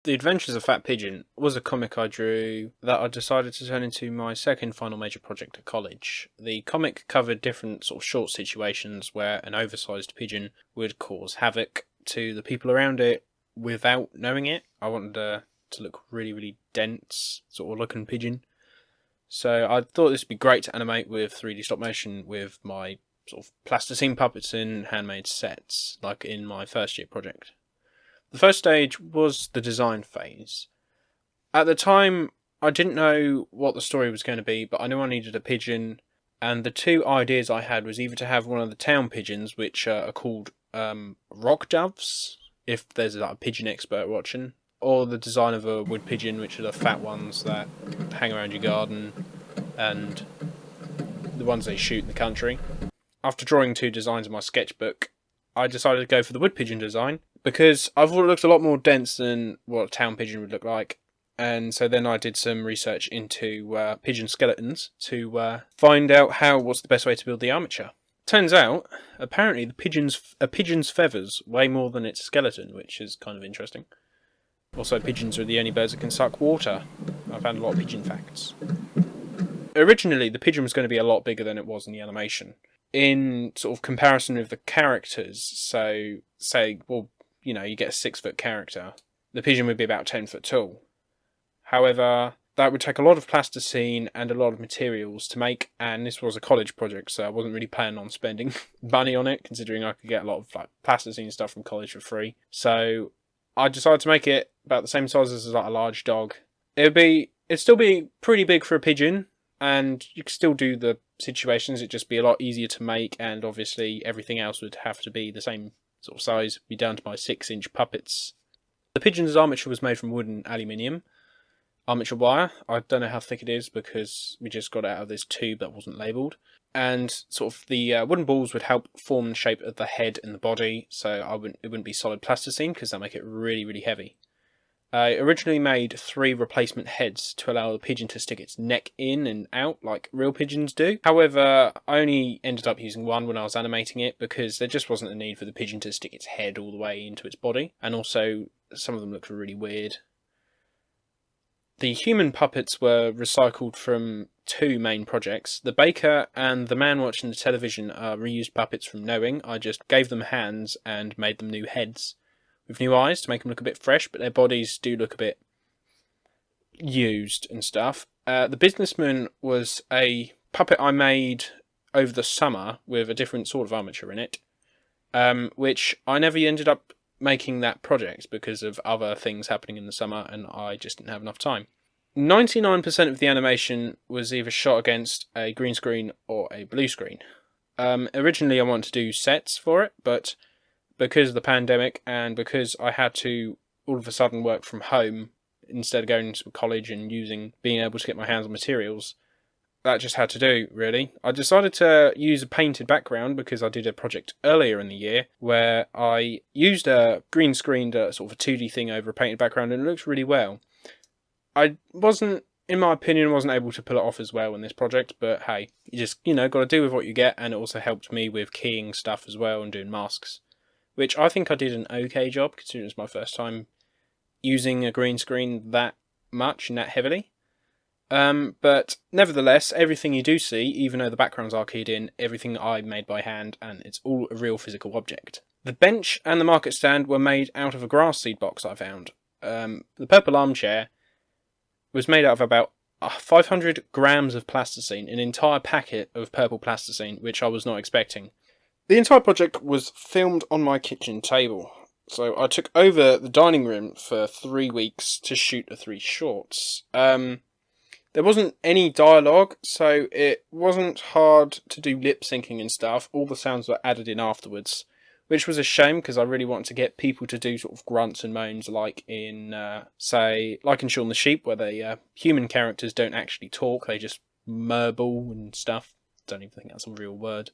The Adventures of Fat Pigeon was a comic I drew that I decided to turn into my second final major project at college. The comic covered different sort of short situations where an oversized pigeon would cause havoc to the people around it without knowing it. I wanted to look really, really dense, sort of looking pigeon. So I thought this would be great to animate with 3D stop motion with my sort of plasticine puppets and handmade sets, like in my first year project. The first stage was the design phase. At the time, I didn't know what the story was going to be, but I knew I needed a pigeon, and the two ideas I had was either to have one of the town pigeons, which are called rock doves, if there's like a pigeon expert watching, or the design of a wood pigeon, which are the fat ones that hang around your garden, and the ones they shoot in the country. After drawing two designs in my sketchbook, I decided to go for the wood pigeon design, because I thought it looked a lot more dense than what a town pigeon would look like. And so then I did some research into pigeon skeletons to find out what's the best way to build the armature. Turns out, apparently a pigeon's feathers weigh more than its skeleton, which is kind of interesting. Also, pigeons are the only birds that can suck water. I found a lot of pigeon facts. Originally, the pigeon was going to be a lot bigger than it was in the animation. In sort of comparison with the characters, so say, well, you know, you get a 6-foot character, the pigeon would be about 10 foot tall. However, that would take a lot of plasticine and a lot of materials to make, and this was a college project, so I wasn't really planning on spending money on it, considering I could get a lot of like plasticine stuff from college for free. So I decided to make it about the same size as like a large dog. It'd still be pretty big for a pigeon, and you could still do the situations. It'd just be a lot easier to make, and obviously everything else would have to be the same sort of size, be down to my 6-inch puppets. The pigeon's armature was made from wood and aluminium armature wire. I don't know how thick it is because we just got it out of this tube that wasn't labelled. And sort of the wooden balls would help form the shape of the head and the body, so it wouldn't be solid plasticine because that'd make it really, really heavy. I originally made 3 replacement heads to allow the pigeon to stick its neck in and out like real pigeons do. However, I only ended up using one when I was animating it because there just wasn't a need for the pigeon to stick its head all the way into its body, and also some of them looked really weird. The human puppets were recycled from 2 main projects. The baker and the man watching the television are reused puppets from Knowing. I just gave them hands and made them new heads with new eyes to make them look a bit fresh, but their bodies do look a bit used and stuff. The businessman was a puppet I made over the summer with a different sort of armature in it, which I never ended up making that project because of other things happening in the summer and I just didn't have enough time. 99% of the animation was either shot against a green screen or a blue screen. Originally I wanted to do sets for it, but because of the pandemic and because I had to all of a sudden work from home instead of going to college and being able to get my hands on materials, that just had to do, really. I decided to use a painted background because I did a project earlier in the year where I used a green screened sort of a 2D thing over a painted background, and it looks really well. I wasn't, in my opinion, wasn't able to pull it off as well in this project, but hey, you just, got to do with what you get, and it also helped me with keying stuff as well and doing masks, which I think I did an okay job considering it was my first time using a green screen that much and that heavily. But nevertheless, everything you do see, even though the backgrounds are keyed in, everything I made by hand, and it's all a real physical object. The bench and the market stand were made out of a grass seed box I found. The purple armchair was made out of about 500 grams of plasticine, an entire packet of purple plasticine, which I was not expecting. The entire project was filmed on my kitchen table, so I took over the dining room for 3 weeks to shoot the 3 shorts. There wasn't any dialogue, so it wasn't hard to do lip syncing and stuff. All the sounds were added in afterwards, which was a shame because I really wanted to get people to do sort of grunts and moans like in Shaun the Sheep, where the human characters don't actually talk, they just murble and stuff. Don't even think that's a real word.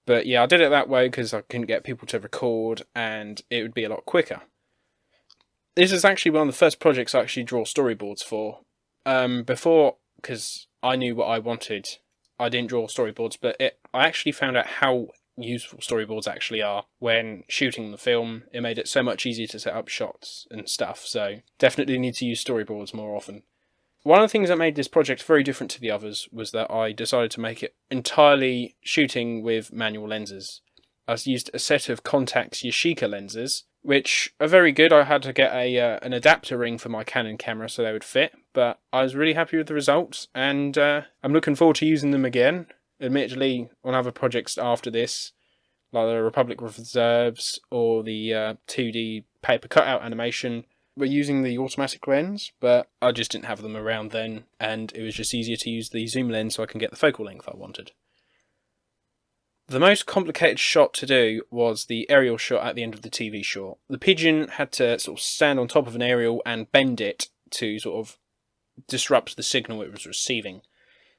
But yeah, I did it that way because I couldn't get people to record and it would be a lot quicker. This is actually one of the first projects I actually draw storyboards for. Before, because I knew what I wanted, I didn't draw storyboards, but I actually found out how useful storyboards actually are when shooting the film. It made it so much easier to set up shots and stuff, so definitely need to use storyboards more often. One of the things that made this project very different to the others was that I decided to make it entirely shooting with manual lenses. I used a set of Contax Yashica lenses, which are very good. I had to get an adapter ring for my Canon camera so they would fit, but I was really happy with the results, and I'm looking forward to using them again. Admittedly, on other projects after this, like the Republic Reserves or the 2D paper cutout animation, we're using the automatic lens, but I just didn't have them around then, and it was just easier to use the zoom lens so I can get the focal length I wanted. The most complicated shot to do was the aerial shot at the end of the TV short. The pigeon had to sort of stand on top of an aerial and bend it to sort of disrupt the signal it was receiving.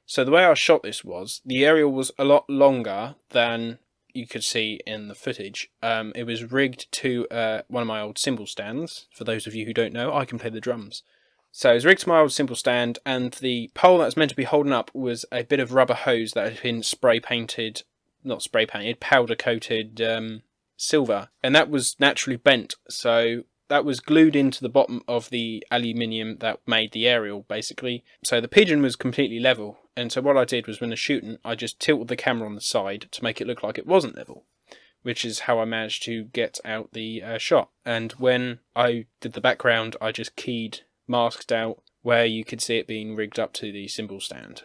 So the way I shot this was, the aerial was a lot longer than you could see in the footage. It was rigged to one of my old cymbal stands. For those of you who don't know, I can play the drums. So it was rigged to my old cymbal stand, and the pole that was meant to be holding up was a bit of rubber hose that had been powder coated silver, and that was naturally bent, so that was glued into the bottom of the aluminium that made the aerial, basically. So the pigeon was completely level, and so what I did was, when I was shooting, I just tilted the camera on the side to make it look like it wasn't level, which is how I managed to get out the shot. And when I did the background, I just masked out where you could see it being rigged up to the cymbal stand.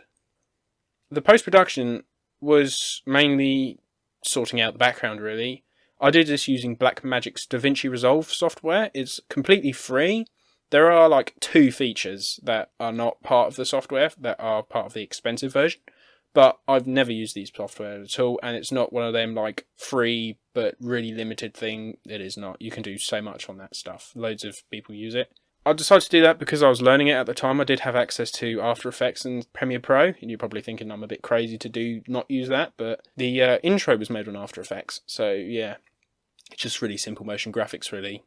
The post-production was mainly sorting out the background, really. I did this using Blackmagic's DaVinci Resolve software. It's completely free. There are like 2 features that are not part of the software, that are part of the expensive version, but I've never used these software at all, and it's not one of them like free but really limited thing. It is not. You can do so much on that stuff. Loads of people use it. I decided to do that because I was learning it at the time. I did have access to After Effects and Premiere Pro, and you're probably thinking I'm a bit crazy to not use that, but the intro was made on After Effects, so yeah, it's just really simple motion graphics, really.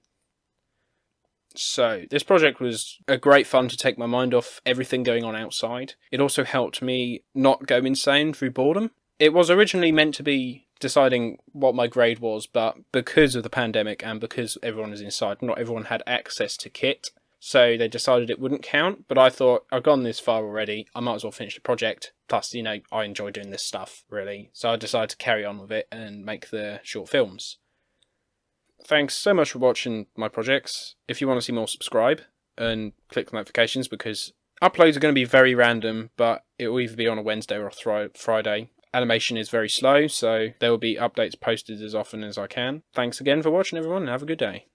So this project was a great fun to take my mind off everything going on outside. It also helped me not go insane through boredom. It was originally meant to be deciding what my grade was, but because of the pandemic and because everyone is inside, not everyone had access to kit. So they decided it wouldn't count, but I thought, I've gone this far already, I might as well finish the project. Plus, I enjoy doing this stuff, really. So I decided to carry on with it and make the short films. Thanks so much for watching my projects. If you want to see more, subscribe and click the notifications, because uploads are going to be very random, but it will either be on a Wednesday or a Friday. Animation is very slow, so there will be updates posted as often as I can. Thanks again for watching, everyone, and have a good day.